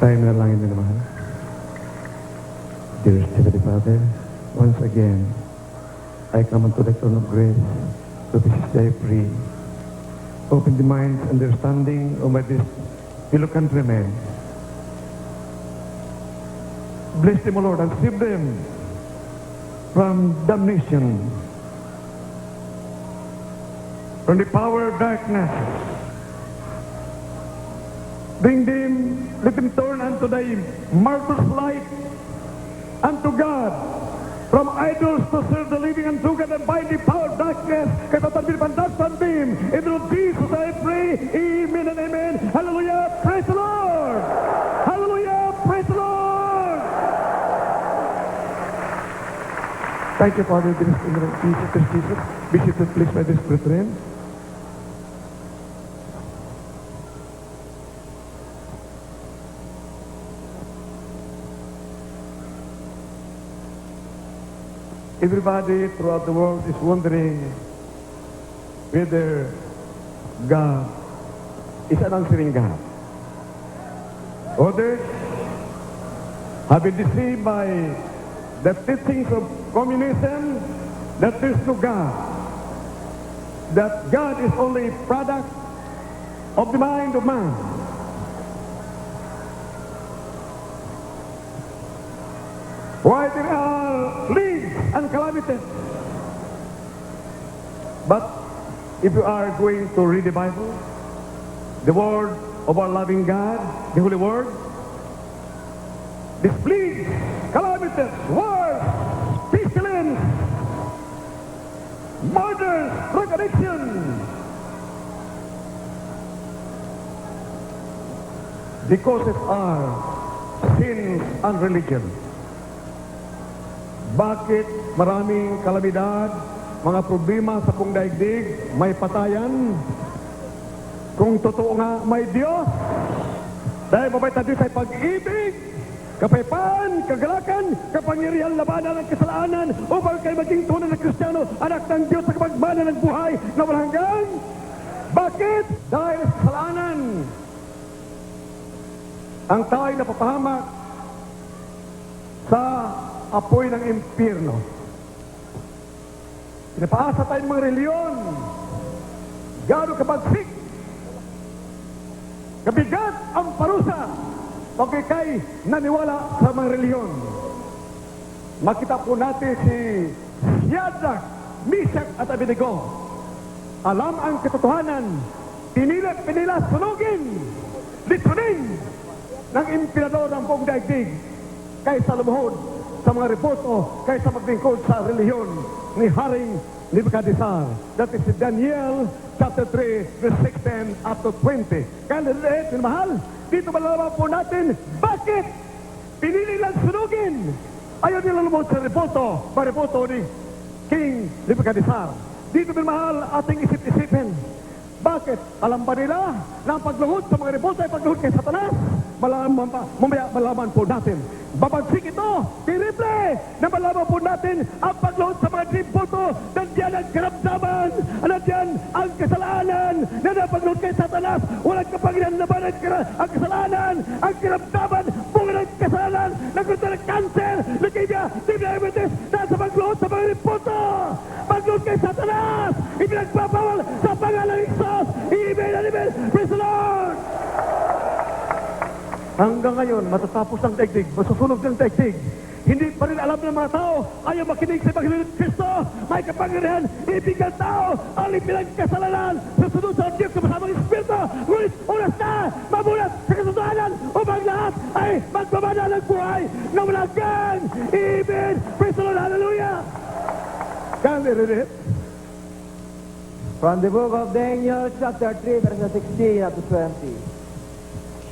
Tayo manalangin na naman. Dear Heavenly Father, once again, I come unto the throne of grace to visit thy free. Open the minds, understanding of my fellow countrymen. Bless them, O Lord, and save them from damnation, from the power of darkness. Bring them, let them turn unto thy marvelous light, unto God, from idols to serve the living and true God, and by the power of darkness, katatan bilpandasan them. In the name of Jesus I pray, amen and amen. Hallelujah, praise the Lord! Hallelujah, praise the Lord! Thank you, Father, in the name of Jesus. Be seated, please, by this brethren. Everybody throughout the world is wondering whether God is an answering God. Others have been deceived by the teachings of communism that there's no God, that God is only a product of the mind of man. Why there are plagues and calamities. But if you are going to read the Bible, the word of our loving God, the Holy Word, these plagues, calamities, wars, pestilence, murders, drug addiction, the causes are sins and religion. Bakit maraming kalamidad, mga problema sa buong daigdig, may patayan? Kung totoo nga may Diyos, dahil mabait na Diyos ay pag-ibig, kapayapaan, kagalakan, kapangyarihan labanan ng kasalanan, upang kayo maging tunay na Kristiyano, anak ng Diyos sa kapagmana ng buhay na walang hanggan. Bakit? Dahil sa kasalanan, ang tao'y napapahamak sa apoy ng impyerno. Pinapaasa tayong mga reliyon. Gano'ng kabagsik, kabigat ang parusa pag ikay naniwala sa mga reliyon. Makita po natin si Shadrach, Meshach at Abednego. Alam ang katotohanan, pinila sunugin, litunin ng emperador ng buong daigdig kaysa lumuhod sa mga reporto kaysa maglingkod sa reliyon ni Haring Nebuchadnezzar. That is Daniel chapter 3 verse 16 up to 20. Kaya nalilit, mahal, dito malalaman po natin bakit pinili lang sunugin. Ayaw nila lumuhod sa reporto ni King Nebuchadnezzar. Dito mahal ating isip-isipin. Bakit? Alam ba nila na ang pagluhod sa mga reporto ay pagluhod kay Satanas? Mamaya malaman po natin. Babagsik ito, tiriple, na malaman po natin ang pagluhod sa mga reporto. Nandiyan ang karamdaman, nandiyan ang kasalanan, na napagluhod kay Satanas. Walang kapangyarihan labanan ang kasalanan, ang karamdaman, bunga ng kasalanan, nagkaroon ng cancer, leukemia, diabetes, nasa pagluhod sa mga reporto. Pagluhod kay Satanas, ipinagbabawal sa pangalan ng Isos. Amen. Praise the Lord! Hanggang ngayon, matatapos ang daigdig, masusunog ng daigdig. Hindi pa rin alam ng mga tao, ayaw makinig sa Panginoon Kristo. May kapangyarihan, ibigay tao, ang pinagkasalanan, susunod sa Diyos sa masamang Espiritu. Ngunit oras na, mamulat sa katotohanan, upang lahat ay magpamana ng buhay na walang hanggan. Amen. Praise the Lord. Hallelujah. Can we read it? From the book of Daniel, chapter 3, verses 16 up to 20.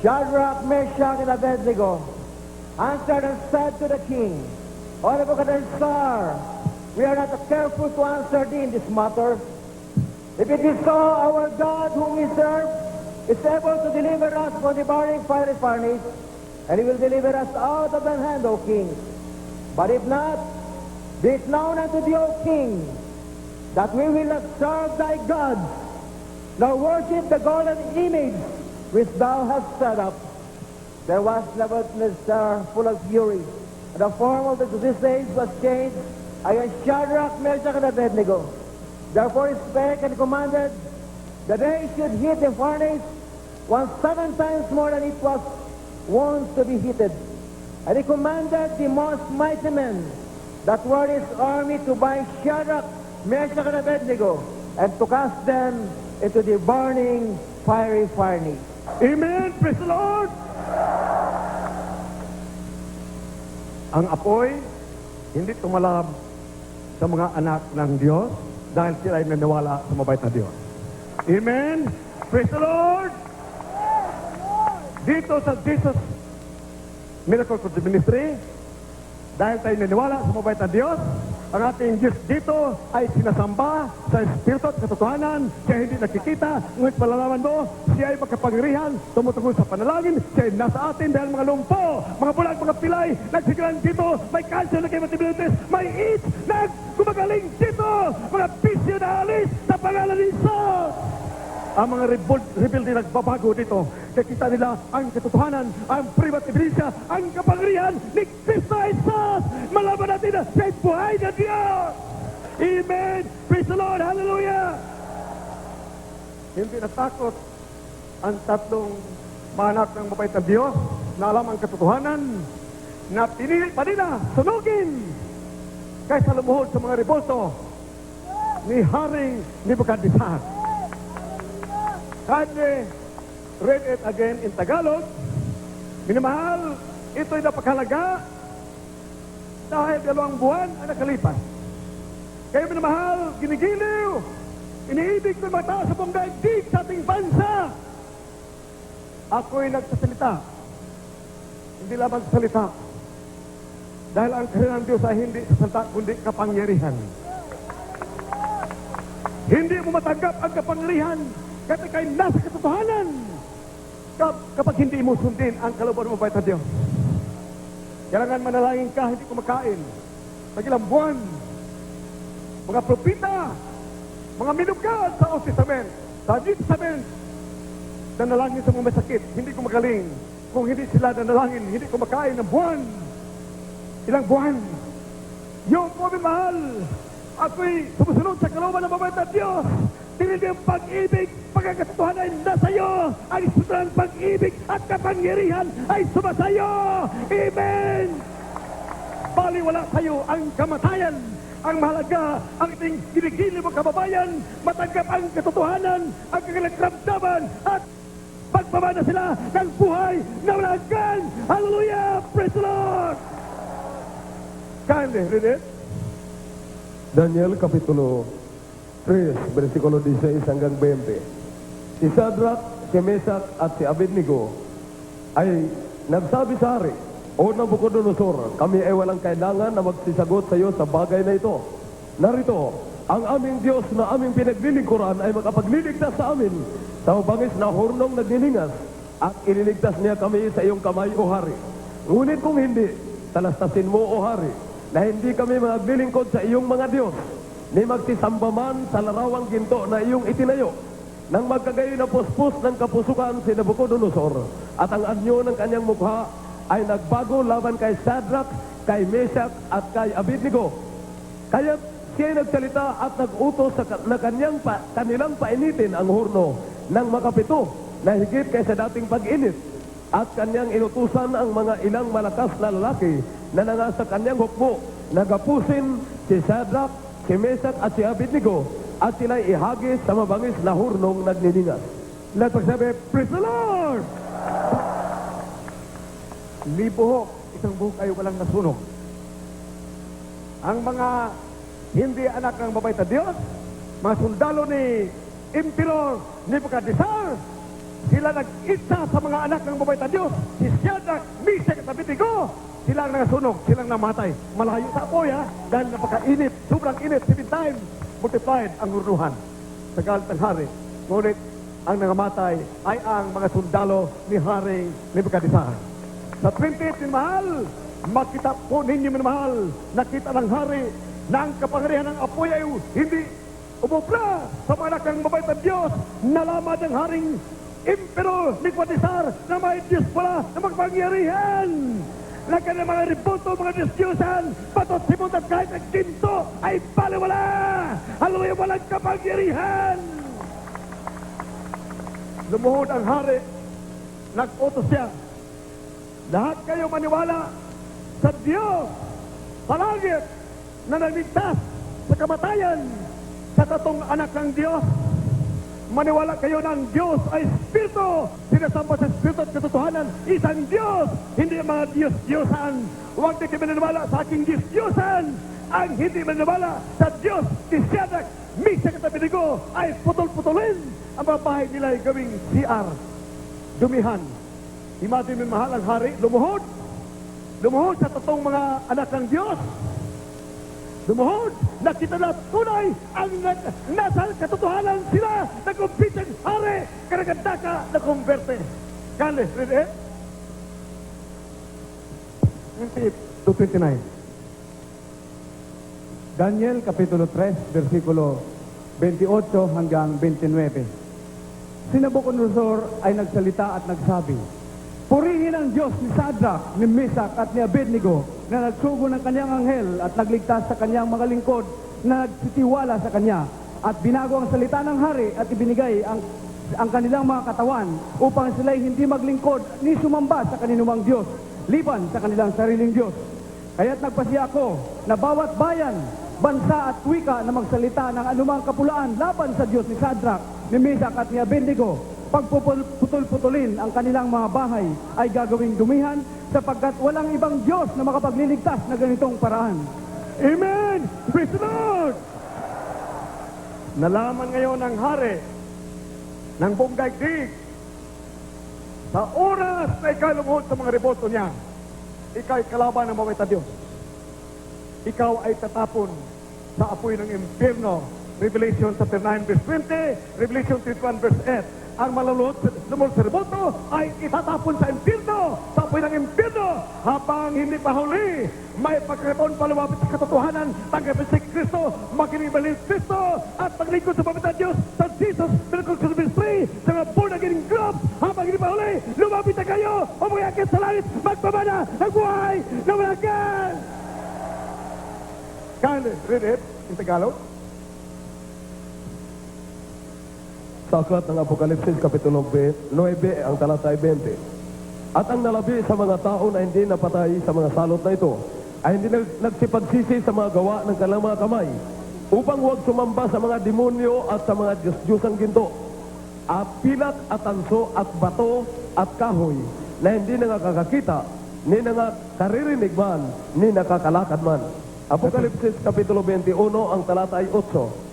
Shadrach, Meshach, and Abednego answered and said to the king, O Nebuchadnezzar, we are not careful to answer thee in this matter. If it is so, our God whom we serve is able to deliver us from the burning fiery furnace, and he will deliver us out of thine hand, O king. But if not, be it known unto thee, O king, that we will not serve thy gods, nor worship the golden image which thou hast set up. there was Nebuchadnezzar full of fury. And the form of this age was changed against Shadrach, Meshach, and Abednego. Therefore he spake and commanded that they should heat the furnace 7 times more than it was once to be heated. And he commanded the most mighty men that were his army to bind Shadrach, Meshach, and Abednego, and to cast them into the burning fiery furnace. Amen! Praise the Lord! Ang apoy, hindi tumalab sa mga anak ng Diyos dahil sila ay naniwala sa mabait na Diyos. Amen! Praise the Lord! Dito sa Jesus Miracle Cruise Ministry, dahil tayo naniwala sa mabait na Diyos, ang ating Diyos dito ay sinasamba sa Espiritu at katotohanan. Siya hindi nakikita, ngunit palalaman mo, siya ay magkapangyarihan, tumutungo sa panalangin, siya ay nasa atin dahil mga lumpo, mga bulag, mga pilay, nagsigalan dito, may cancer na kayo matibilitis, may AIDS, gumagaling dito, mga bisyo na alis sa pangalan ni Jesus. Ang mga rebelde nagbabago dito. Nakita nila ang katotohanan, ang privat ebidensya, ang kapangyarihan ni Kristo Jesus. Malaman natin na siya ay buhay na Diyos. Amen. Praise the Lord. Hallelujah. Hindi natakot ang tatlong manak ng mabait na Diyos na alam ang katotohanan na pinili pa nila sunugin kaysa lumuhod sa mga rebolto ni Haring Nebuchadnezzar. Kanye, read it again in Tagalog. Minamahal, ito'y napakalaga dahil 2 buwan ang nakalipas. Kaya minamahal, ginigiliw, iniibig ko mataas sa buong daigdig sa ating bansa. Ako'y nagsasalita. Hindi lamang salita. Dahil ang kaharian ng Diyos ay hindi sa salita, kundi kapangyarihan. Hindi mo matanggap ang kapangyarihan kasi kayo nasa katotohanan. Kapag hindi mo sundin ang kalooban mo mabait na Diyos. Kailangan manalangin ka, hindi kumakain. Sa ilang buwan, mga propita, mga minugad sa Old Testament, sa New Testament, nanalangin sa mga may sakit, hindi kumagaling. Kung hindi sila nanalangin, hindi kumakain ng buwan. Ilang buwan. Yung po mahal, ako'y sumusunod sa kalooban ng mabait na Diyos. Tinili ang pag-ibig, pagkakatotohanan ay nasa iyo. Ang espiritu ng pag-ibig at kapangyarihan ay sumasayo. Amen! Baliwala sa iyo ang kamatayan. Ang mahalaga, ang iting ginigili mo kababayan, matanggap ang katotohanan, ang kagalakrabdaman, at pagpamana sila ng buhay na walang hanggan. Hallelujah! Praise the Lord! Kindly read it. Daniel Kapitulo 3, versikulo 16 hanggang 20. Si Shadrach, si Meshach at si Abednego ay nagsabi sa hari, O Nabucodonosor, kami ay walang kailangan na magsisagot sa iyo sa bagay na ito. Narito, ang aming Diyos na aming pinaglilingkuran ay makapagliligtas sa amin sa mabangis na hurnong nagniningas at ililigtas niya kami sa iyong kamay, O hari. Ngunit kung hindi, talastasin mo, O hari, na hindi kami maglilingkod sa iyong mga Diyos, ni magsisamba man sa larawang ginto na iyong itinayo, nang magkagayon na puspos ng kapusukan si Nabucodonosor, at ang anyo ng kanyang mukha ay nagbago laban kay Shadrach, kay Meshach at kay Abednego. Kaya siya nagsalita at nag-utos na kanilang painitin ang hurno ng makapito na higit kaysa dating pag-init, at kanyang inutusan ang mga ilang malakas na lalaki na nangasa kanyang hukbo, nagapusin si Shadrach, si Meshach at si Abednego, at sila'y ihagis sa mabangis na hurnong nagniningas. Let us sabi, praise the Lord! Libo, isang buhok ay walang nasunog. Ang mga hindi anak ng mabait na Diyos, mga sundalo ni Emperor Nebuchadnezzar, sila nag-isa sa mga anak ng mabait na Diyos, si Shadrach, Meshach at Abednego. Sila ang nasunog, silang namatay. Malayo sa apoy, dahil napakainit, sobrang init, 7 times multiplied ang hurnuhan sa galit ng hari. Ngunit ang nangamatay ay ang mga sundalo ni Haring Nebuchadnezzar. Sa 28 minamahal, makita po ninyo minamahal, nakita ng hari na ang kapangyarihan ng apoy ay hindi umubra sa mga anak ng mabait na Diyos. Nalaman ng Haring Emperor Nicotisar na may Diyos pala na magpangyarihan. Na kanyang mga riboto, mga Diyos-Diyosan, patot simot at kahit ang ginto ay baliwala. Hallelujah, walang kapangyarihan. Lumuhod ang hari, nag-utos siya. Lahat kayo maniwala sa Diyos, sa langit, na nagligtas sa kamatayan, sa katong anak ng Diyos. Maniwala kayo ng Diyos ay Espiritu. Sinasamba sa Espiritu at katotohanan, isang Diyos, hindi mga Diyos-Diyosan. Huwag na kayo maniwala sa aking Diyos-Diyosan. Ang hindi maniwala sa Diyos, ni Shadrach, Meshach at Abednego, ay putol-putulin. Ang mga bahay nila ay gawing CR. Dumihan. Imagine mo mahal ang hari, lumuhod. Lumuhod sa totoong mga anak ng Diyos. Lumuhod, nakita na tunay ang nasa katotohanan sila, nag-umpit ang hari, karagandaka na kumberte. Kale, read it? 20-29. Daniel Kapitulo 3, versikulo 28 hanggang 29. Si Nabucodonosor ay nagsalita at nagsabi, "Purihin ang Diyos ni Shadrach, ni Meshach at ni Abednego na nagsugo ng kanyang anghel at nagligtas sa kanyang mga lingkod na nagsitiwala sa kanya at binago ang salita ng hari at ibinigay ang kanilang mga katawan upang sila'y hindi maglingkod ni sumamba sa kaninumang Diyos liban sa kanilang sariling Diyos. Kaya't nagpasiya ako na bawat bayan, bansa at wika na magsalita ng anumang kapulaan laban sa Diyos ni Shadrach, ni Meshach at ni Abednego, pagpuputol-putulin ang kanilang mga bahay ay gagawing dumihan sapagkat walang ibang Diyos na makapagliligtas na ganitong paraan." Amen! Praise the Lord! Nalaman ngayon ng hari ng buong daigdig sa oras na ikaw lumuhod sa mga reboto niya, ikaw ay kalaban ng mawita Diyos. Ikaw ay tatapon sa apoy ng impyerno. Revelation chapter 9 verse 20, Revelation 21 verse 8. Ang malulot sa reboto ay itatapon sa impyerno, sa apoy ng impyerno, habang hindi pa huli, may pagkakataon palumapit sa katotohanan, tanggapin si Kristo, makinig Kristo, at maglingkod sa pamamagitan ng Diyos, sa Jesus, Miracle Ministry, sa mga born again group, habang hindi pa huli, lumapit na kayo, o magyakit sa langit, magpamana ng buhay na walang. Can you read it in Tagalog? Sa aklat ng Apokalipsis, Kapitulo 9, ang talata ay 20. At ang nalabi sa mga tao na hindi napatay sa mga salot na ito, ay hindi nagsipagsisi sa mga gawa ng kanilang mga kamay, upang huwag sumamba sa mga demonyo at sa mga Diyos-Diyosang ginto, at pilat at tanso at bato at kahoy, na hindi nakakakita, ni nakakaririnig man, ni nakakalakad man. Apokalipsis, Kapitulo 21, ang talata ay 8.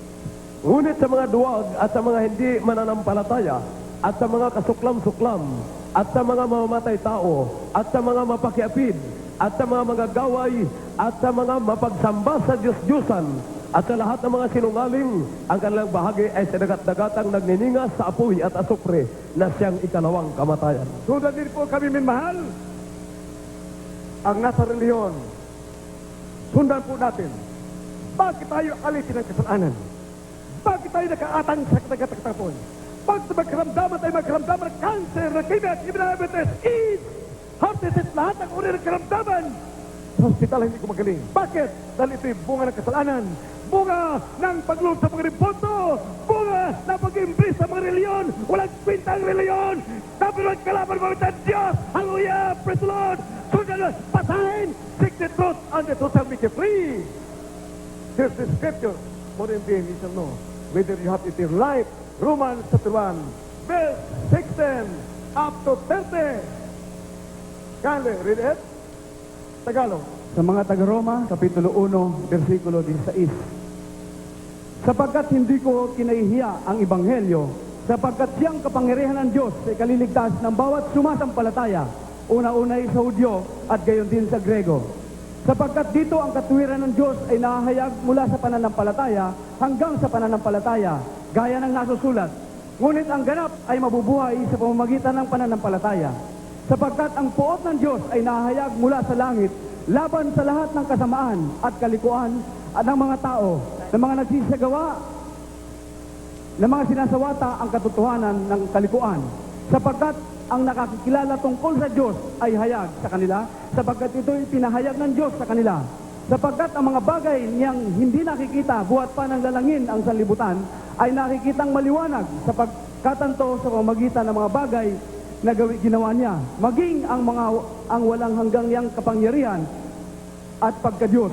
Ngunit sa mga duwag at sa mga hindi mananampalataya at sa mga kasuklam-suklam at sa mga mamamatay tao at sa mga mapakiapid at sa mga magagaway at sa mga mapagsamba sa Diyos-Diyosan at sa lahat ng mga sinungaling, ang kanilang bahagi ay sinagat-dagatang nagniningas sa apoy at asupre na siyang ikalawang kamatayan. Sundan din po kami minmahal ang nasa reliyon. Sundan po natin. Bakit tayo alisin ng kasalanan? Bakit tayo nakaatang sa nagtatapon? Bakit magkaramdaman tayo magkaramdaman ng cancer, ng kidney, diabetes, AIDS, heart disease, lahat ng uri ng karamdaman? Sa hospital hindi ko magaling. Bakit? Dahil ito'y bunga ng kasalanan. Bunga ng paglulog sa mga riboto. Bunga ng pag-imbris sa mga reliyon. Walang kwenta ang reliyon. Dapat walang kalaban mga ng Diyos. Hallelujah! Praise the Lord! Sundan, patayin! Seek the truth and the truth shall make you free. Here's the scripture. More than you shall know whether you have eternal life. Romans chapter 1, verse 16 up to 30. Can we read it? Tagalog. Sa mga taga-Roma, Kapitulo 1, versikulo 16. Sapagkat hindi ko kinahihiya ang Ebanghelyo, sapagkat siyang kapangyarihan ng Diyos sa ikaliligtas ng bawat sumasampalataya, una-unay sa Hudyo at gayon din sa Grego. Sapagkat dito ang katuwiran ng Diyos ay nahahayag mula sa pananampalataya hanggang sa pananampalataya, gaya ng nasusulat. Ngunit ang ganap ay mabubuhay sa pamamagitan ng pananampalataya. Sapagkat ang puot ng Diyos ay nahahayag mula sa langit laban sa lahat ng kasamaan at kalikuan at ng mga tao, ng mga nagsisagawa, ng mga sinasawata ang katotohanan ng kalikuan. sapagkat ang nakakikilala tungkol sa Diyos ay hayag sa kanila, sapagkat ito'y pinahayag ng Diyos sa kanila. Sapagkat ang mga bagay niyang hindi nakikita, buhat pa ng lalangin ang sanlibutan, ay nakikitang maliwanag sa pagkatanto sa pamamagitan ng mga bagay na ginawa niya, maging ang walang hanggang niyang kapangyarihan at pagka-Diyos,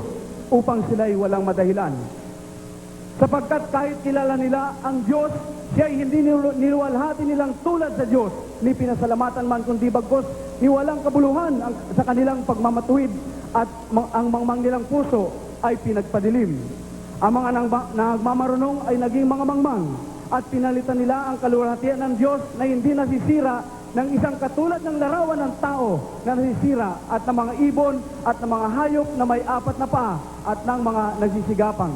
upang sila'y walang madahilan. Sapagkat kahit kilala nila ang Diyos, siya'y hindi niluwalhati nilang tulad sa Diyos, ni pinasalamatan man kundi bagkos ni walang kabuluhan sa kanilang pagmamatuwid, at ang mangmang nilang puso ay pinagpadilim. Ang mga nagmamarunong ay naging mga mangmang, at pinalitan nila ang kaluwalhatian ng Diyos na hindi nasisira ng isang katulad ng larawan ng tao na nasisira, at ng mga ibon at ng mga hayop na may apat na paa, at ng mga nagsisigapang.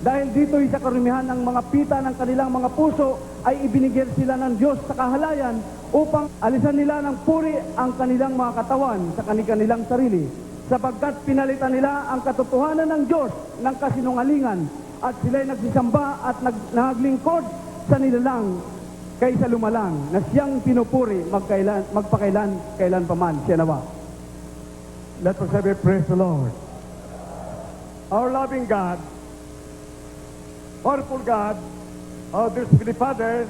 Dahil dito'y sa karumihan ng mga pita ng kanilang mga puso ay ibinigyan sila ng Diyos sa kahalayan upang alisan nila ng puri ang kanilang mga katawan sa kanilang sarili, sapagkat pinalitan nila ang katotohanan ng Diyos ng kasinungalingan, at sila'y nagsisamba at naglingkod sa nilalang kaysa lumalang na siyang pinupuri magpakailan pa man. Siya nawa. Let us have a praise the Lord. Our loving God, powerful God, our dear Heavenly Father,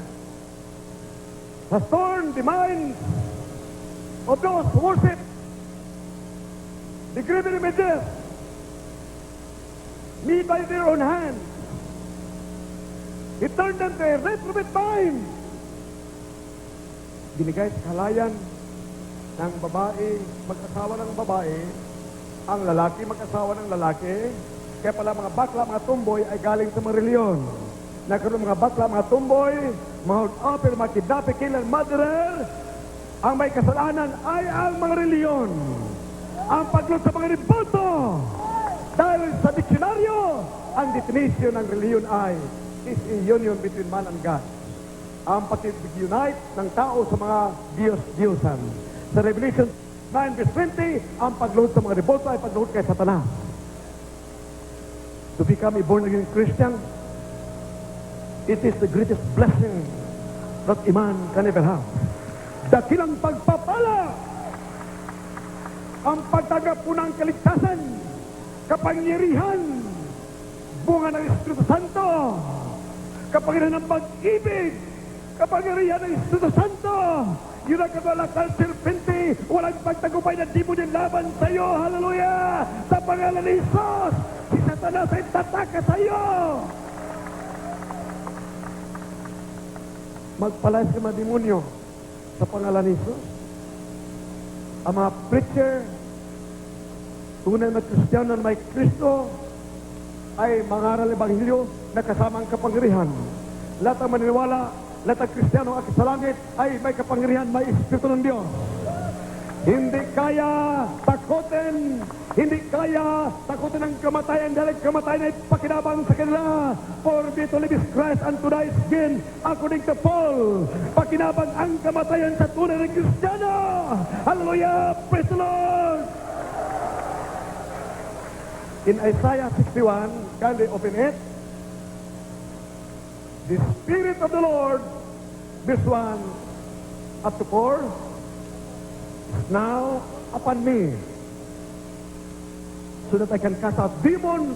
has torn the minds of those who worship the graven images made by their own hands. He turned them to a reprobate mind. Binigay sa kahalayan ng babae, mag-asawa ng babae, ang lalaki mag-asawa ng lalaki. Kaya pala mga bakla, mga tumboy ay galing sa mga reliyon. Nagkaroon mga bakla, mga tumboy, mga upper, mga kidnapping, killer, murderer. Ang may kasalanan ay ang mga reliyon. Ang paglut sa mga riboto. Dahil sa diksyonaryo, ang definition ng reliyon ay is a union between man and God. Ang pag-unite ng tao sa mga Diyos-Diyosan. Sa Revelation 9 verse 20, ang pagluhod sa mga riboto ay pagluhod kay Satanas. To become a born-again Christian, it is the greatest blessing that a man can ever have. Dakilang pagpapala ang pagtanggap po ng kaligtasan, kapangyarihan, bunga ng Espiritu Santo, kapangyarihan ng pag-ibig, kapangyarihan ng Espiritu Santo. Yun ang kabalakal serpente, walang pagtagupay na di mo din laban sa iyo. Hallelujah! Sa pangalan ni Jesus, si Satanas ay tataka sa iyo. Magpalayas ka mga demonyo sa pangalan ni Jesus. Ang mga preacher, tunay na Kristiyano na may Kristo, ay mangaral ng Ebanghelyo na kasamang kapangyarihan. Lahat ang maniniwala, lahat ang Kristiyano akit sa langit ay may kapangyarihan, may Espiritu ng Diyos. Hindi kaya takutin ng kamatayan dahil kamatayan ay pakinabang sa kanila. For me to live is Christ and to die is gain, according to Paul. Pakinabang ang kamatayan sa tunay ng Kristiyano. Hallelujah! Praise the Lord! In Isaiah 61, can they open it? The Spirit of the Lord, verse 1 up to 4, is now upon me, so that I can cast out demons,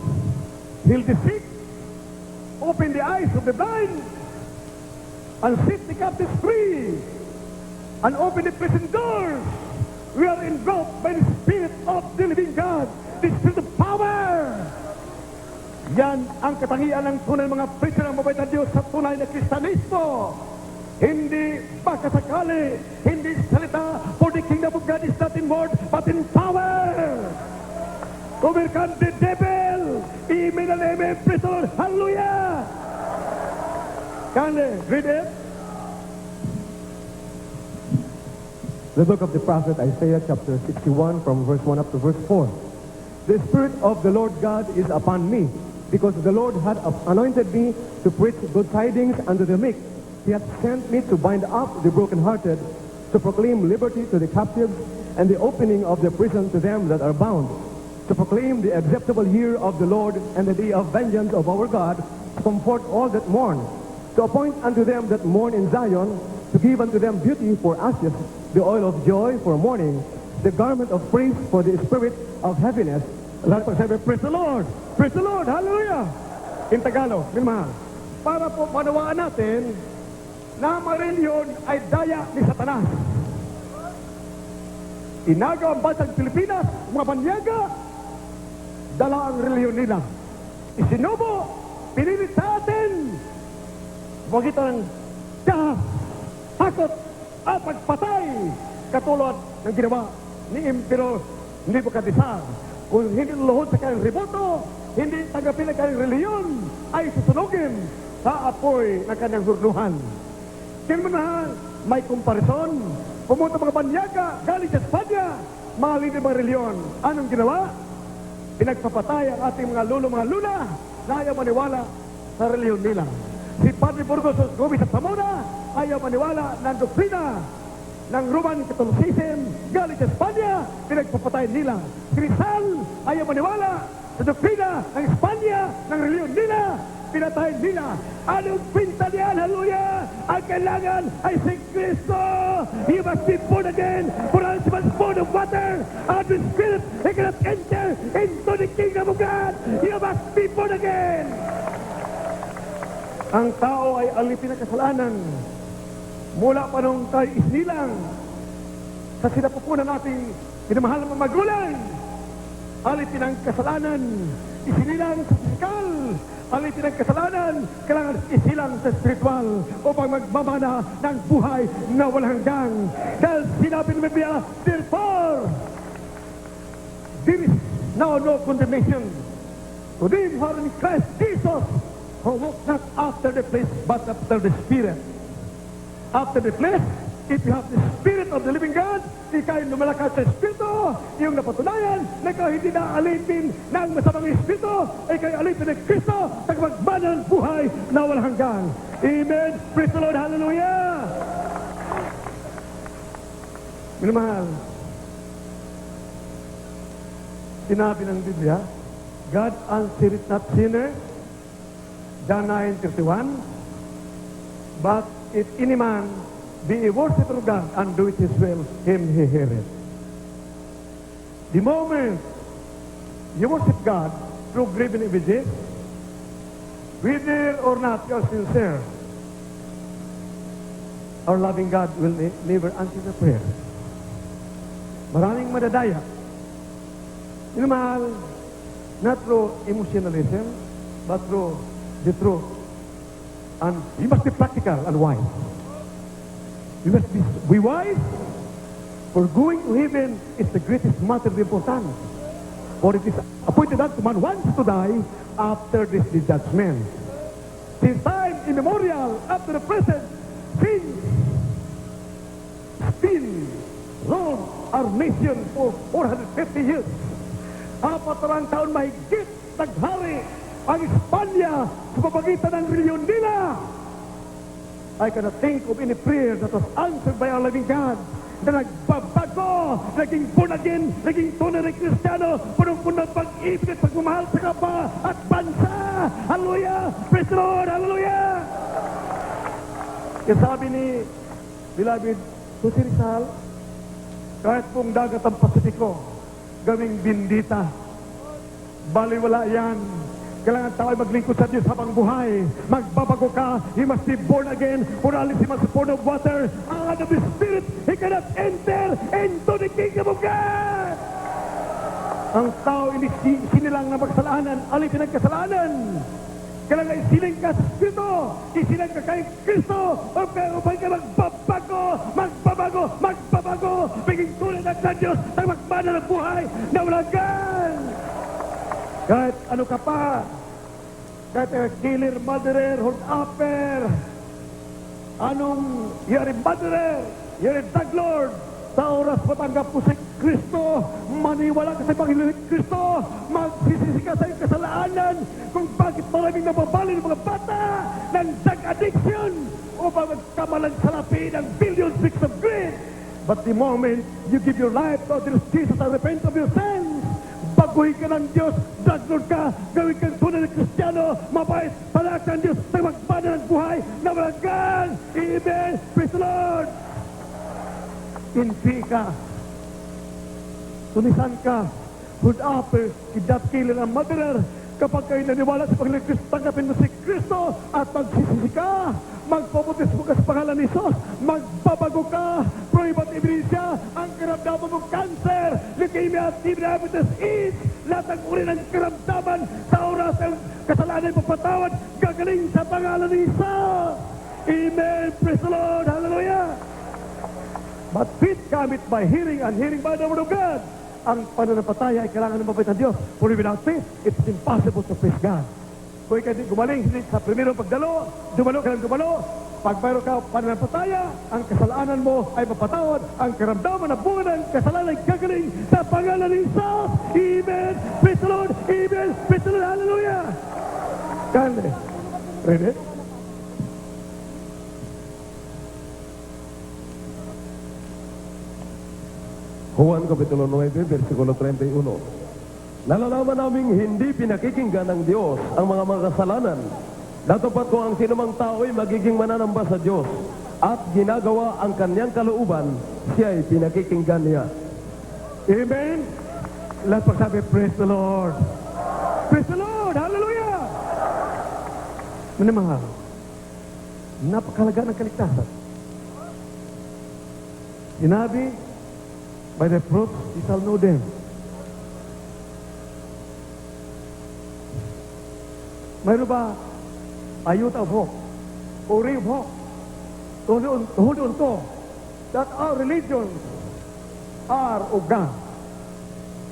heal the sick, open the eyes of the blind, and set the captives free, and open the prison doors. We are engulfed by the Spirit of the living God, the Spirit of power. Yan ang katangian ng tunay mga preacher ng mabait na Diyos sa tunay na Kristiyanismo. Hindi baka sakali, hindi salita, for the kingdom of God is not in word, but in power. To overcome the devil. Amen and amen. Praise the Lord. Hallelujah. Can they read it? The book of the prophet Isaiah, chapter 61, from verse 1 up to verse 4. The Spirit of the Lord God is upon me, because the Lord had anointed me to preach good tidings unto the meek. He hath sent me to bind up the brokenhearted, to proclaim liberty to the captives, and the opening of the prison to them that are bound, to proclaim the acceptable year of the Lord, and the day of vengeance of our God, to comfort all that mourn, to appoint unto them that mourn in Zion to give unto them beauty for ashes, the oil of joy for mourning, the garment of praise for the spirit of heaviness. Lahat pagsabi, praise the Lord! Praise the Lord! Hallelujah! In Tagalog, minamahal. Para po manawaan natin na ang mga reliyon ay daya ni Satanas. Inagaw ang bansang Pilipinas, mga banyaga, dala ang reliyon nila. Isinubo, pinilit sa atin, magkita ng dahas, hakot, at pagpatay, katulad ng ginawa ni Emperor Nebuchadnezzar. Kung hindi luluhod sa kanyang riboto, hindi tanggapin ang kanyang reliyon, ay susunugin sa apoy ng kanyang hurnuhan. Kaya may komparison. Pumunta mga banyaga, galing sa Espanya, mga lider mga reliyon. Anong ginawa? Pinagpapatay ang ating mga lolo, mga luna, na ayaw maniwala sa reliyon nila. Si Padre Burgos Gomez at Zamora, ayaw maniwala ng doktrina ng Roman Catholicism, galing sa Espanya, pinagpapatay nila. Si Rizal, ayaw maniwala sa doktrina ng Espanya, ng reliyon nila, pinatay nila. Anong pinta niyan? Hallelujah! Ang kailangan ay si Kristo! You must be born again, for else you must be born of water and the Spirit. He cannot enter into the kingdom of God. You must be born again! Ang tao ay alipin ng kasalanan. Mula pa nung tayo isnilang sa sinapupunan nating pinamahal ng mga magulang, alipin ang kasalanan, isinilang sa fisikal, alipin ang kasalanan, kailangan isilang sa spiritual upang magmamana ng buhay na walang hanggang. Dahil sinabi ng Biblia, therefore, there is now no condemnation to them who are in Christ Jesus, who walk not after the flesh, but after the Spirit. After the flesh, if you have the Spirit of the living God, ikaw'y lumalakas sa Espiritu, yung napatunayan na ikaw hindi na alipin ng masamang Espiritu, ikaw'y alipin ng Kristo, nagmagmana ng buhay na walang hanggang. Amen. Praise the Lord. Hallelujah. Minamahal, sinabi ng Biblia, God answereth not sinners, John 9:31, but if any man be a worshiper of God and do it his will, him he heareth. The moment you worship God through graven images, whether or not you are sincere, our loving God will never answer the prayer. Maraming madadaya. Minamahal, not through emotionalism, but through the truth. And you must be practical and wise. You must be wise, for going to heaven is the greatest matter of importance. For it is appointed that man wants to die after this the judgment. Since time immemorial, up to the present, since still ruled our nation for 450 years. 4 taon mahigit naghari ang Espanya sa papagitan ng reliyon nila. I cannot think of any prayer that was answered by our living God na nagbabago, naging born again, naging tunay na Kristiyano, punong-puno ng pag-ibig at pagmamahal sa kapwa at bansa. Hallelujah! Praise the Lord! Hallelujah! Kaya sabi ni beloved Susi Rizal, kahit pong dagat ang Pasipiko, gawing bindita, baliwala yan. Kailangan tayo maglingkod sa Diyos habang buhay. Magbabago ka. He must be born again. For unless he must be born of water and of the Spirit, he cannot enter into the kingdom of God. Ang tao sinilang na magsalanan, alipin ang kasalanan. Kailangan isiling ka sa Espiritu. Isiling ka kay Kristo. Upang ka magbabago. Biging tulad ng sa Diyos na magmana ng buhay na walang hanggan. Kahit ano ka pa, kahit killer, murderer, hold upper, anong you're a murderer, you're a drug lord, sa oras matanggap mo si Kristo, maniwala ka sa Panginoon ni Kristo, magsisisi ka sa iyong kasalanan kung bakit maraming nababali ng mga bata ng drug addiction upang magkamalang salapi ng billions bricks of greed. But the moment you give your life to Jesus and repent of your sins, baguhin ka ng Diyos, drug lord ka, gawin kang tunay na Kristiyano, mabait, palak ng Diyos, sa magbana ng buhay na walang gan. Amen. Praise the Lord. Hindi ka. Tunisan ka. Food apple, kidnap, killer, and murderer. Kapag kayo naniwala sa Panginoon Kristo, tanggapin mo si Kristo at magsisisi ka. Magpabutis mo ka sa pangalan ni Jesus. Magbabago ka. Prohibat ebidensya. Ang karamdaman mong cancer, leukemia, diabetes, AIDS, lahat ng uri ng karamdaman sa oras ng kasalanan mo patawad, gagaling sa pangalan ni Jesus. Amen. Praise the Lord. Hallelujah. But faith cometh by hearing, and hearing by the word of God. Ang pananampalataya ay kailangan ng mabait ng Diyos. For without faith, it's impossible to please God. Kung ikaw gumaling, hindi sa primero pagdalo, dumalo ka ng dumalo. Pag mayroon ka pananampalataya, ang kasalanan mo ay mapatawad. Ang karamdaman na bunga ng kasalanan ay gagaling sa pangalan ni Jesus. Amen. Praise the Lord. Amen. Praise the Lord. Hallelujah. Kande. Ready? Juan Kapitulo 9, versikulo 31. Nalalaman naming hindi pinakikinggan ng Diyos ang mga makasalanan. Datapat ko ang sinumang tao ay magiging mananamba sa Diyos at ginagawa ang kanyang kalooban, siya ay pinakikinggan niya. Amen. Lahat pagsabi, praise the Lord. Praise the Lord. Hallelujah. Manimahal, napakalaga ng kaligtasan. Sinabi, by the fruits, you shall know them. Mayroon ba ayuta of hope? O ray of hope? To hold on to that our religions are of God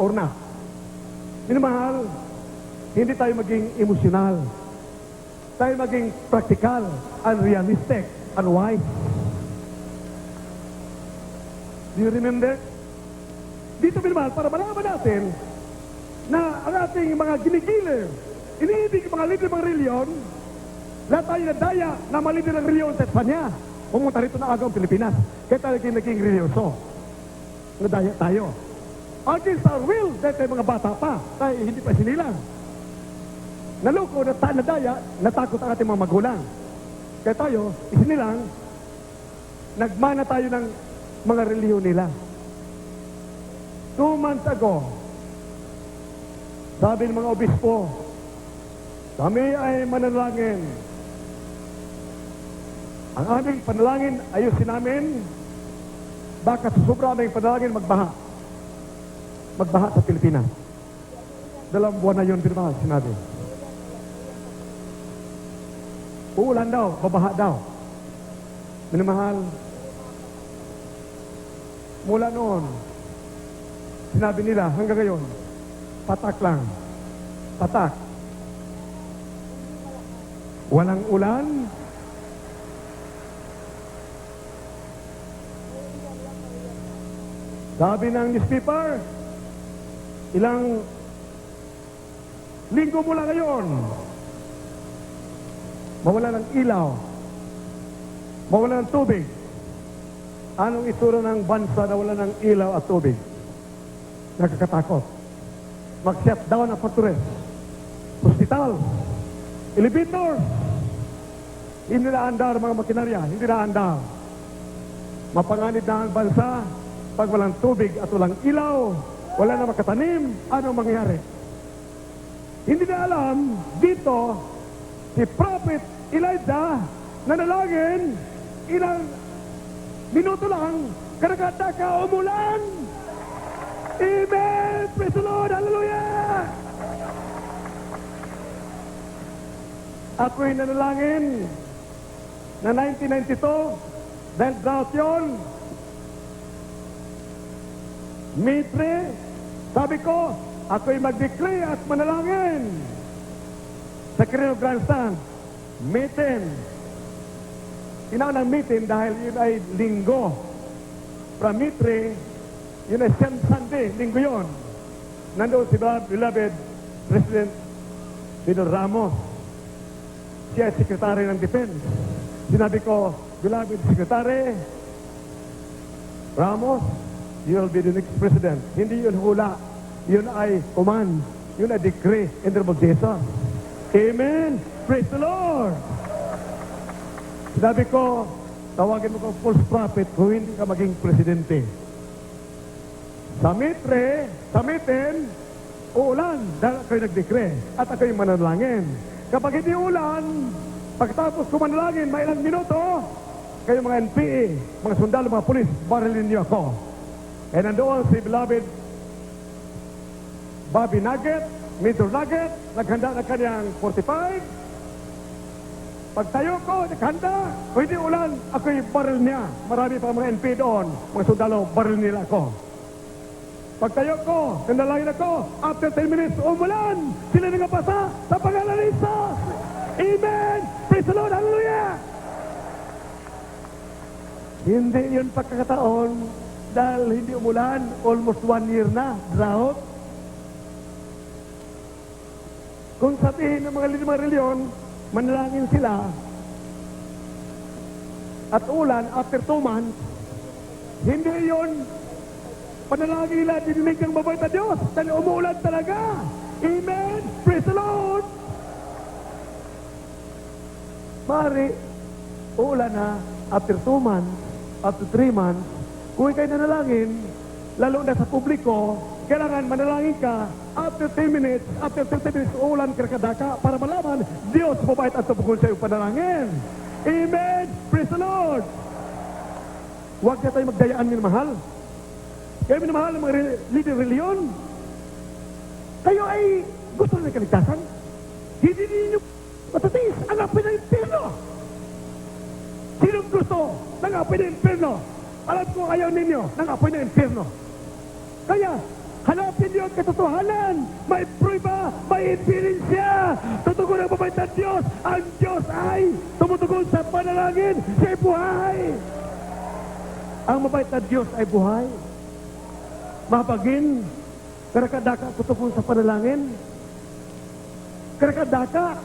or not. Minamahal, hindi tayo maging emosyonal. Tayo maging practical and realistic and wise. Do you remember? Dito minamahal, para malaman natin na ang ating mga ginigilir, iniibig mga lider ng reliyon, lahat tayo nadaya na mga lider ng reliyon sa Espanya. Pumunta rito na agaw Pilipinas. Kaya tayo naging religyoso. Nadaya tayo. Against our will, dahil tayo mga bata pa, tayo hindi pa sinilang. Naloko, nadaya, natakot ang ating mga magulang. Kaya tayo, isinilang, nagmana tayo ng mga reliyon nila. 2 months ago, sabi ng mga obispo, kami ay manalangin. Ang aming panalangin, ayusin namin, baka susubra aming panalangin magbaha. Magbaha sa Pilipinas. 2 buwan na yun, pinamahal, sinabi. Uulan daw, babaha daw. Minamahal, mula noon, sinabi nila hanggang ngayon, patak lang. Patak. Walang ulan. Sabi ng newspaper, ilang linggo mula ngayon, mawala ng ilaw, mawala ng tubig. Anong itsura ng bansa na wala ng ilaw at tubig? Nakakatakot. Mag-shutdown ang fortress, hospital, elevator. Hindi na andar mga makinarya, hindi na andar. Mapanganib na ang bansa pag walang tubig at walang ilaw, wala na makatanim, anong mangyari? Hindi na alam dito si Prophet Elijah nanalangin, ilang minuto lang, karagata umulan. Amen! Praise the Lord! Hallelujah! Ako'y nanalangin na 1992, dahil drought yun. Mitre, sabi ko, ako'y mag-decree at manalangin. Sa Quirino Grandstand, meeting. Inaunang meeting dahil yun ay linggo. From Mitre, yun ay Sunday, linggo yun. Nandoon si beloved President Fidel Ramos. Siya ay Secretary ng Defense. Sinabi ko, beloved Secretary Ramos, you will be the next president. Hindi yun hula. yun ay command, yun ay decree in the name of Jesus. Amen. Praise the Lord. Sinabi ko, tawagin mo ko false prophet kung hindi ka maging presidente. Samitin, uulan dahil ako'y nag-decree at ako'y mananalangin. Kapag hindi ulan, pagkatapos ko manalangin, may ilang minuto, kayo mga NPA, mga sundalo, mga pulis, barilin niyo ako. And nandoon si beloved Bobby Nugget, Major Nugget, naghanda na kanyang 45. Pagtayo ko, naghanda. Kung hindi ulan, ako'y baril niya. Marami pa mga NPA doon, mga sundalo, baril nila ako. Pagtayo ko, nandalangin ako, after 10 minutes, umulan. Sila nangapasa sa pangalan ni Jesus. Amen! Praise the Lord! Hallelujah! Hindi yun pagkakataon dahil hindi umulan, almost 1 year na, drought. Kung sabihin ng mga limang reliyon, manalangin sila, at ulan after 2 months, hindi yun panalangin nila, dininig ng mabait na Diyos, dahil umuulan talaga. Amen! Praise the Lord! Mari, uulan na after 2 months, after 3 months, kung ikaw'y nanalangin, lalo na sa publiko, kailangan manalangin ka after 10 minutes, after 30 minutes, uulan ka para malaman, Diyos mabait at tupukol sa iyong panalangin. Amen! Praise the Lord! Huwag na tayo magdayaan, minamahal. Kayo minamahal ng mga leader reliyon. Kayo ay gusto na ng kaligtasan. Hindi ninyo matatiis ang apoy ng impyerno. Sinong gusto ng apoy ng impyerno? Alam ko ayaw ninyo ng apoy ng impyerno. Kaya, hanapin niyo ang katotohanan. May prueba, may ebidensya. Tutugon ang mabait na Diyos. Ang Diyos ay tumutugon sa panalangin. Siya'y buhay. Ang mabait na Diyos ay buhay. Mapagin, karakadaka tutugon sa panalangin. Karakadaka.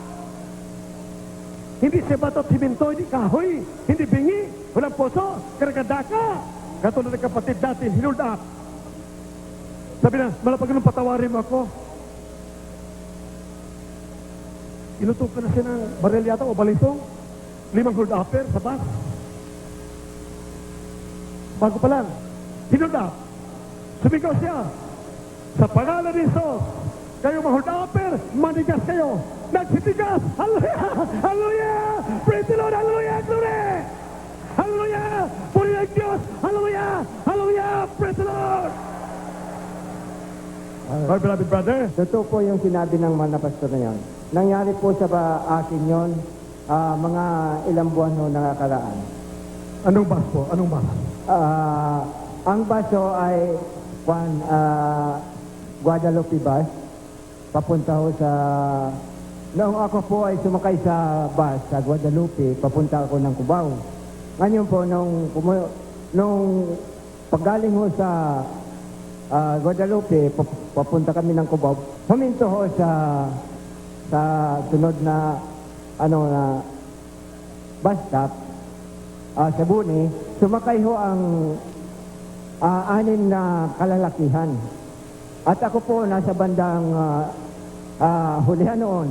Hindi sebato at siminto, hindi kahoy, hindi bingi, walang puso, karakadaka. Katulad ng kapatid natin, hinold up. Sabi na, malapag nung patawarin mo ako. Inutok ka na siya ng baril yata o balisong. 5 hold upper sa bus. Bago pa lang, hinold up. Sumigaw siya. Sa pangalan ni Jesus, kayo mga hold upper, manigas kayo. Nagsitigas. Hallelujah! Hallelujah! Praise the Lord! Hallelujah! Glory! Hallelujah! Puri ang Diyos! Hallelujah! Hallelujah! Praise the Lord! My beloved brother, Totoo po yung sinabi ng mga pastor na yun. Nangyari po sa akin yun, mga ilang buwan ho nakakaraan. anong bus po? Anong bus? Ang baso ay Guadalupe bus. Papunta ho sa... Noong ako po ay sumakay sa bus sa Guadalupe, papunta ako ng Cubao. Ngayon po, nung paggaling ho sa Guadalupe, papunta kami ng Cubao, huminto ho sa sunod na bus stop sa Buni. Sumakay ho ang 6 na kalalakihan. At ako po nasa bandang hulihan noon.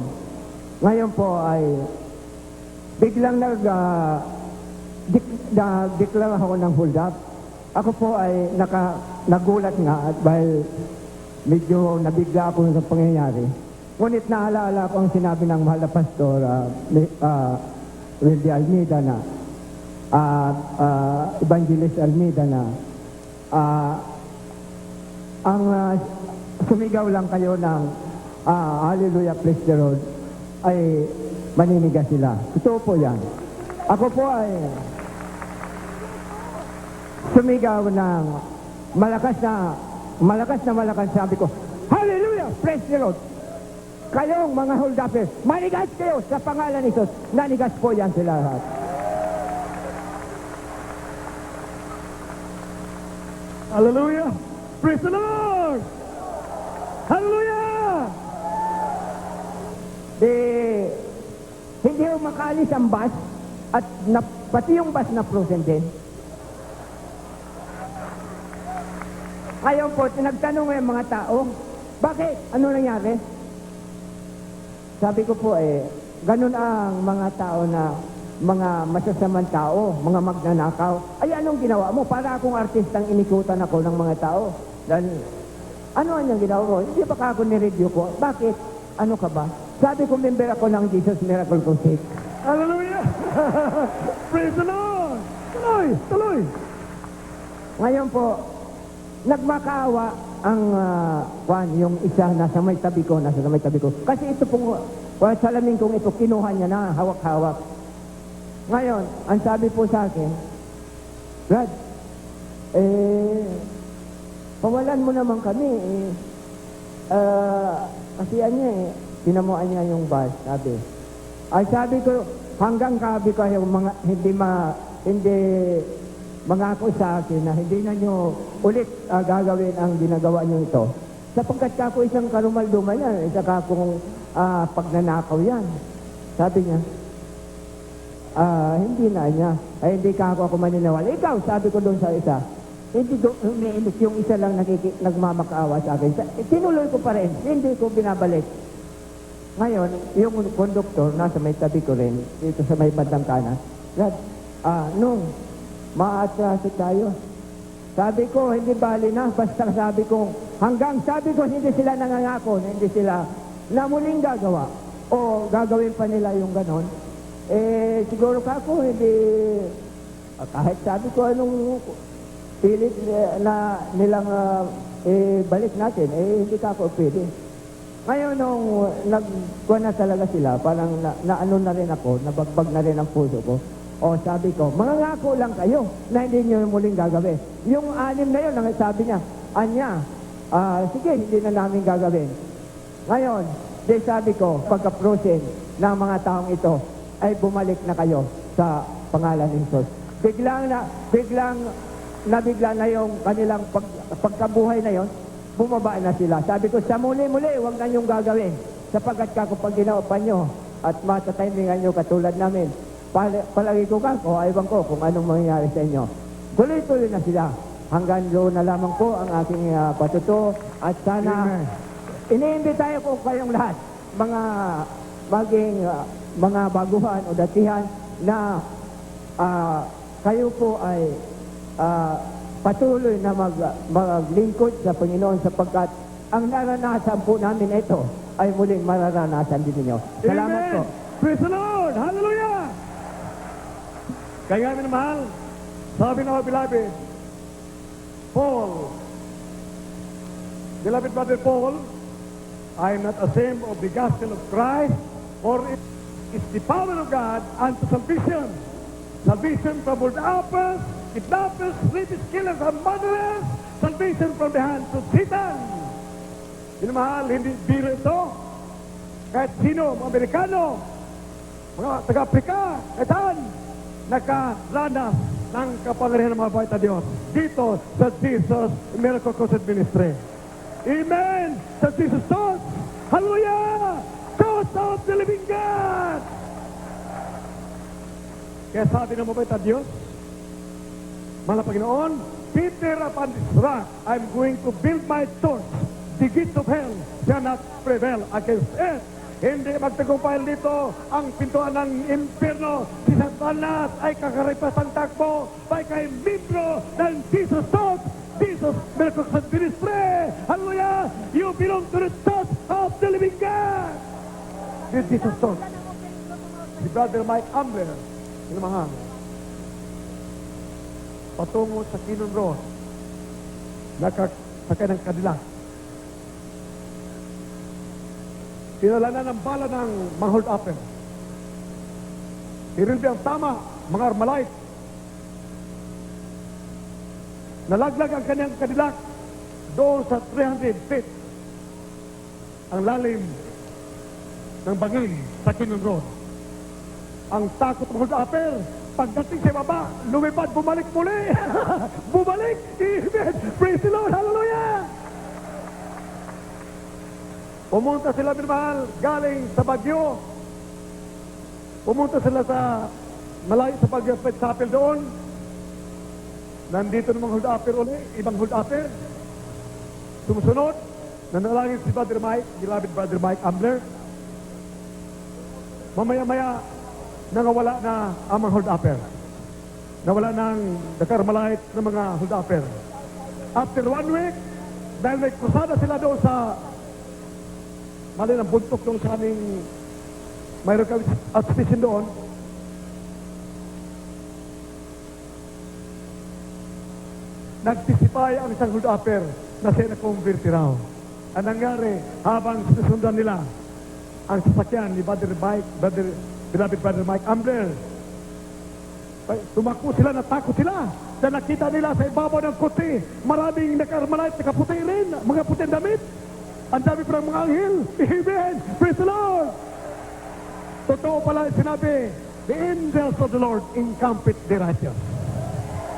Ngayon po ay biglang nag-declare ako ng hold up. Ako po ay nagulat nga at dahil medyo nabigla ako sa pangyayari. Ngunit naalaala ko ang sinabi ng mahal na pastor Wildy Almeida na Evangelist Almeida na ang sumigaw lang kayo ng Hallelujah, praise the Lord ay maninigas sila. Totoo po yan. Ako po ay sumigaw ng malakas na sabi ko, Hallelujah, praise the Lord. Kayong mga hold-upers, manigas kayo sa pangalan ni Jesus. Nanigas po yan sila lahat. Hallelujah! Praise the Lord! Hallelujah! Hindi ho makaalis ang bus at pati yung bus na frozen din. Ngayon po, nagtanong yung mga tao, Bakit? Ano nangyari? Sabi ko po ganun ang mga tao na mga masasamang tao, mga magnanakaw. Ay, anong ginawa mo? Para akong artistang inikutan ako ng mga tao. Dahil, ano ang ginawa mo? Hindi ba ka ako ni-review ko? Bakit? Ano ka ba? Sabi ko, member ako ng Jesus Miracle Crusade. Hallelujah! Praise the Lord! Tuloy! Tuloy! Ngayon po, nagmakaawa ang yung isa nasa may tabi ko. Kasi ito pong salamin kong ito, kinuha niya na, hawak-hawak. Ngayon, ang sabi po sa akin, Brad, pawalan mo naman kami. Kasi tinamuan niya yung bus, sabi. Ay sabi ko, hanggang sabi ko yung mga hindi mangako sa akin na hindi na nyo ulit gagawin ang ginagawa nyo ito. Sapagkat kako isang karumalduman yan, isa kakong pagnanakaw yan. Sabi niya, hindi na niya. Ay, hindi ka ako maniniwala. Ikaw, sabi ko doon sa isa, hindi ko umiinis yung isa lang nagmamakaawa sa akin. Tinuloy ko pa rin, hindi ko binabalik. Ngayon, yung konduktor, nasa may tabi ko rin, dito sa may bandang kanan, Brad, nung maatraso tayo. Sabi ko, hindi bali na, basta sabi ko, sabi ko, hindi sila nangangako, hindi sila na muling gagawa. O gagawin pa nila yung ganon. Siguro kako, hindi, kahit sabi ko anong pilit na nilang balik natin, hindi kako pwede. Ngayon, nung nagkuha na talaga sila, parang naano na rin ako, nabagbag na rin ang puso ko. O sabi ko, mangangako lang kayo na hindi nyo muling gagawin. Yung 6 na yun, sabi niya, Anya, sige, hindi na namin gagawin. Ngayon, sabi ko, pagka-prosen ng mga taong ito, ay bumalik na kayo sa pangalan ng Jesus. Biglang nabigla na yung kanilang pagkabuhay na yon, bumaba na sila. Sabi ko, sa muli-muli, huwag na yung gagawin. Sapagkat kapag ginawa pa nyo at matatimingan nyo katulad namin, palagi ko aywan ko kung anong mangyayari sa inyo. Tuloy-tuloy na sila. Hanggang doon na lamang po ang aking patuto. At sana, iniimbitayo ko kayong lahat, mga baguhan o datihan na kayo po ay patuloy na maglingkod sa Panginoon sapagkat ang naranasan po namin ito ay muling mararanasan din ninyo. Salamat Amen. po. Praise the Lord! Hallelujah! Kaya minamahal, sabi ng beloved, Paul, beloved brother Paul, I am not ashamed of the gospel of Christ, for it is the power of God unto salvation. Salvation from apples, kidnappers, rapists, killers, and murderers. Salvation from the hands of Satan. Minamahal, hindi biro ito. Kahit sino, mga Amerikano, mga taga-Afrika, etan, nakaranas ng kapangyarihan ng mga bawat na Diyos dito sa Jesus Miracle Crusade Ministry. Amen! Sa Jesus Christ! Hallelujah! God of the living God! Kaya sabi ng mabait na Diyos, mga Panginoon, Peter upon this rock, I'm going to build my church. The gates of hell shall not prevail against it. Hindi magtagumpayan dito ang pintuan ng impyerno. Si Satanas ay kakaripas ang takbo. May kay membro ng Jesus Church, Jesus Miracle Crusade Ministry. Hallelujah! You belong to the Church of the living God. With Jesus Church. Si Brother Mike Ambler, sinamahang, patungo sa Kinon Road, nakasakay ng Cadillac. Pinalanan ng bala ng mga hold-upper. Irilbi ang tama, mga Armalite. Nalaglag ang kanyang Cadillac doon sa 300 feet. Ang lalim ng bangin sa Kinon Road. Ang takot ng hold-upper, pagdating sa baba, lumipad, bumalik muli. Bumalik! Amen! Praise the Lord! Hallelujah! Pumunta sila, minamahal, galing sa Bagyo. Pumunta sila sa malayo sa Bagyo, Petzapel doon. Nandito ng mga hold-upper uli, ibang hold-upper. Sumusunod, nanalangin si Brother Mike, beloved Brother Mike Ambler. Mamaya-maya, nangawala na ang mga hold-upper. Nawala ng the Carmelite ng mga hold-upper. After 1 week, dahil may krusada sila doon sa mali ng buntok doon sa aming mayroon kami at station doon, nagtisipay ang isang hold-upper na siya na-convert raw. Ang nangyari, habang sinusundan nila ang sasakyan ni beloved Brother Mike Ambler, tumakbo sila, natakot sila. Na nakita nila sa ibabaw ng kuti, maraming naka-Carmelite, nakaputi rin, mga puting damit. Ang dami pa ng mga anghel. Amen! Praise the Lord! Totoo pala sinabi, the angels of the Lord encampeth the righteous.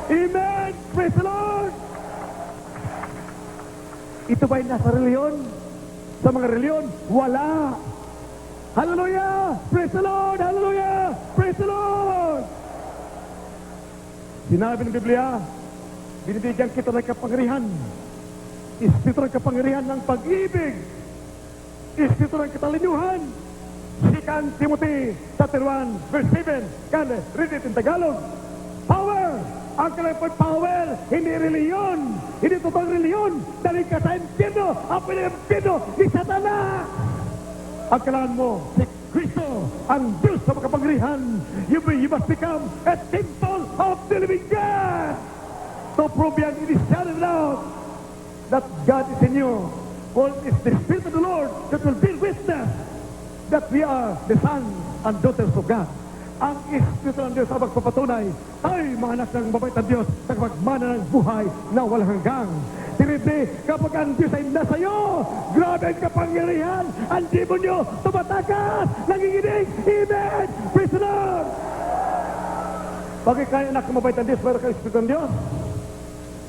Amen! Praise the Lord! Ito ba'y nasa reliyon? Sa mga reliyon? Wala! Hallelujah! Praise the Lord! Hallelujah! Praise the Lord! Sinabi ng Biblia, binibigyan kita ng kapangyarihan. Espiritu ng kapangyarihan ng pag-ibig. Espiritu ng katalinuhan. 2 Timothy chapter 1, verse 7. Can read it in Tagalog. Power. Ang kailangan power, hindi reliyon. Hindi totoong reliyon. Dahil ka sa impyerno, ang pinag-impyerno ni Satanas. Ang kailangan mo, si Kristo, ang Diyos sa makapangyarihan. You must become a temple of the living God. To prove yan, it is shouted out that God is in you. For it's the Spirit of the Lord that will bear witness that we are the sons and daughters of God. Ang Espiritu ng Diyos ang magpapatunay ay mga anak ng mabait ng Diyos sa kapagmana ng buhay na walang hanggang. Tinibi, kapag ang Diyos ay nasa iyo, grabe ang kapangyarihan, ang demonyo tumatakas, nanginginig, amen! Praise the Lord! Pag ikay anak ng mabait ng Diyos, mayroon ka Espiritu ng Diyos,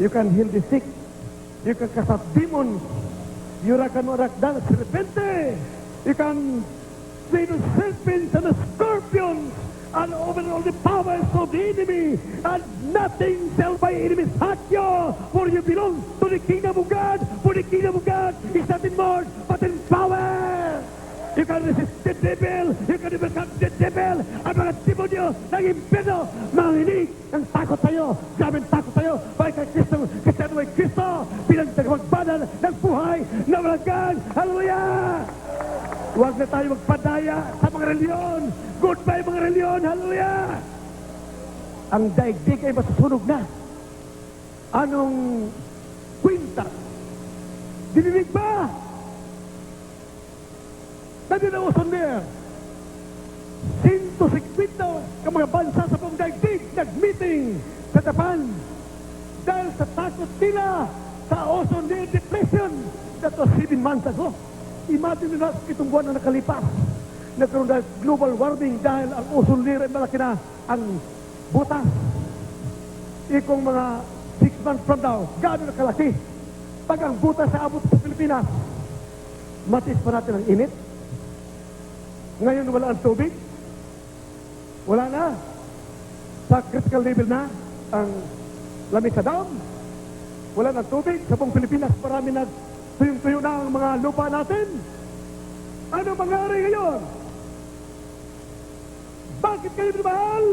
you can heal the sick, you can cast out demons, you can knock down serpente, you can slay the serpents and the scorpions, and over all the powers of the enemy, and nothing shall by enemies hurt you, for you belong to the kingdom of God, for the kingdom of God is nothing more but in power. You can resist the devil, you can overcome the devil, ang mga demonyo ng impyerno, manginig ng takot tayo, grabing takot tayo, para kay Kristo, Kristiano ay Kristo, bilang tagapagbanan ng buhay na walang hanggan. Hallelujah! Huwag na tayo magpadaya sa mga reliyon. Goodbye mga reliyon. Hallelujah! Ang daigdig ay masusunog na. Anong kwinta? Dinilig ba? Nadinauson niya. 150 ka mga bansa sa buong daigdig nag-meeting sa Japan. Dahil sa takot nila sa ozone layer depletion. That was 7 months ago. Imagine nila itong buwan na nakalipas. Nagkaroon dahil global warming dahil ang ozone layer ay malaki na ang butas. Ikong mga 6 months from now, gano'n na kalaki. Pag ang butas sa abot sa Pilipinas, matis pa natin ang init. Ngayon wala ang tubig. Wala na. Sa critical level na ang lamig sa dam. Wala na tubig. Sa buong Pilipinas, marami na tuyong-tuyo na ang mga lupa natin. Ano mangyari ngayon? Bakit kayo minamahal?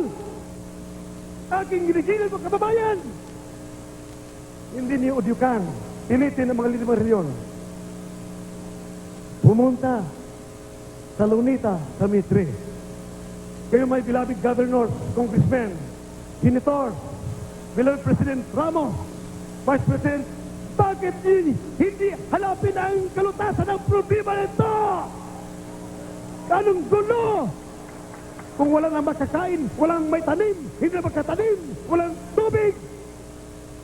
Aking ginigilan mga kababayan. Hindi niyo udyukan. Pilitin ang mga limang reliyon. Pumunta sa Lunita, sa Mitre. Kayo may beloved governors, congressmen, senators, beloved President Ramos, Vice President, bakit hindi halapin ang kalutasan ng problema nito? Anong gulo? Kung walang ang makakain, walang may tanim, hindi na magkatanim, walang tubig,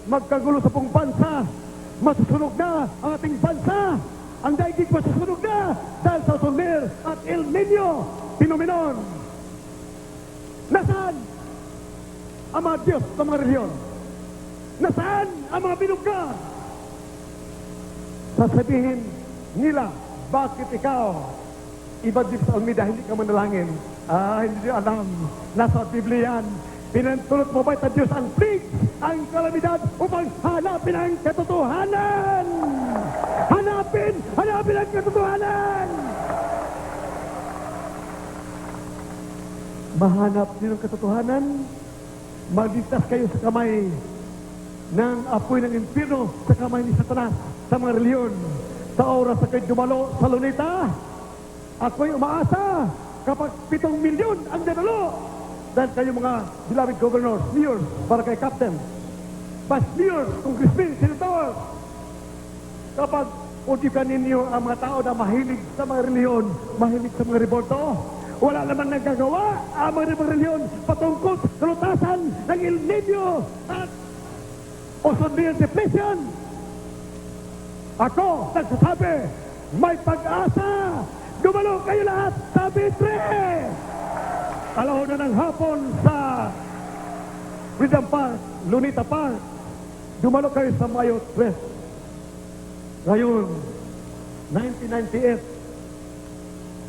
magkagulo sa pong bansa, masusunog na ang ating bansa. Ang daigdig masusunog na dahil sa Soler at El Nino phenomenon. Nasaan ang mga Diyos sa mga reliyon? Nasaan ang mga binugka? Sasabihin nila, bakit ikaw, iba din sa Almeida, hindi ka manalangin? Hindi alam. Nasa Biblia yan. Pinantulot mo ba ito Diyos ang plague ang kalamidad upang hanapin ang katotohanan. Hanapin ang katotohanan. Mahanap niyo ng katotohanan, magligtas kayo sa kamay ng apoy ng impyerno, sa kamay ni Satanas, sa mga reliyon. Sa oras na kayo dumalo sa luneta, ako'y umaasa kapag 7 milyon ang dadalo. Dahil kayo mga beloved governors, mayors, para kay captain, vice mayors, congressmen, senators, kapag udikan ninyo ang mga tao na mahilig sa mga reliyon, mahilig sa mga revolto, wala naman nagagawa ang mga reliyon patungkol sa kalutasan ng El Niño at ozone depletion. Ako nagsasabi, may pag-asa. Dumalo kayo lahat sa Bitre. Alauna ng hapon sa Freedom Park, Lunita Park. Dumalo kayo sa Mayo 3. Ngayon, 1998,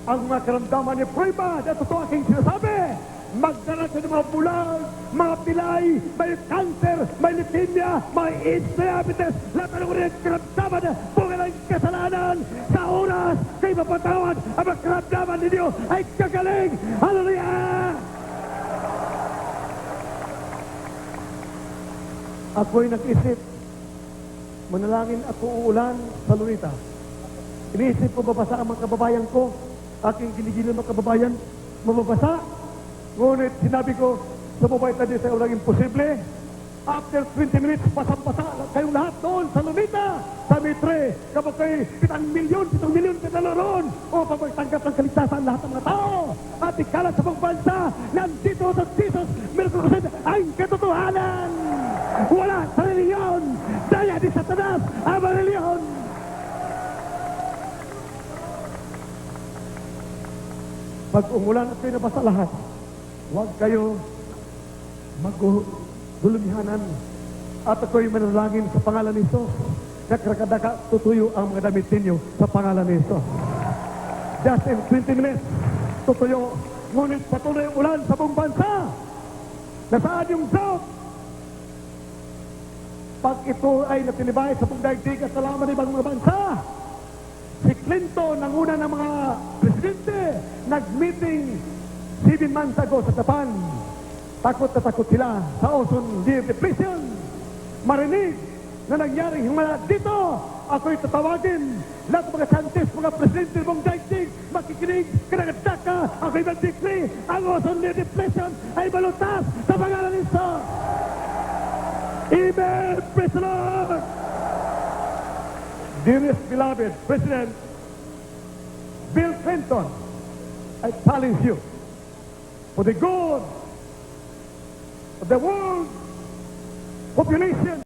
ang mga karamdaman ni Prima, at ito aking sinasabi, magdala sa mga bulag, mga pilay, may cancer, may leukemia, may AIDS, diabetes, lahat ng mga karamdaman, bunga ng kasalanan, sa oras, kay mapatawad, ang mga karamdaman ninyo ay kagaling. Hallelujah! Ako'y nag-isip, manalangin at uulan sa Lunita. Iniisip ko babasa ang mga kababayan ko, aking ginigilan mga kababayan, mababasa. Ngunit sinabi ko, sa mabait na din sa ulang imposible. After 20 minutes, pasang-pasa kayong lahat doon sa Lunita, sa Mitre. Kapag kayo 7 milyon katalo roon, o pagtanggap ng kaligtasan lahat ng mga tao. At ikalat sa mga bansa, nandito sa Jesus, Miracle ang katotohanan. Wala sa reliyon, daya di Satanas ang mga reliyon. Pag umulan at kayo nabasa lahat, huwag kayo magdulumihanan. At ako'y manalangin sa pangalan ni Jesus. Kakrakadaka, tutuyo ang mga damit ninyo sa pangalan ni Jesus. Just in 20 minutes, tutuyo. Ngunit patuloy ang ulan sa buong bansa. Nasaan yung south? Pag ito ay natilibay sa buong daigdig at salaman ng ibang mga bansa, si Clinton, ang una ng mga presidente, nag-meeting 7 months ago sa Japan. Takot na takot sila sa ozone depletion. Marinig na nangyaring himala dito. Ako'y tatawagin. Lahat ng mga scientists, mga presidente ng daigdig, makikinig, kanagdaka. Ako'y mag-decree. Ang ozone depletion ay balutas sa pangalan ni Jesus. Amen. Praise the Lord. Dearest beloved President Bill Clinton, I challenge you for the good of the world population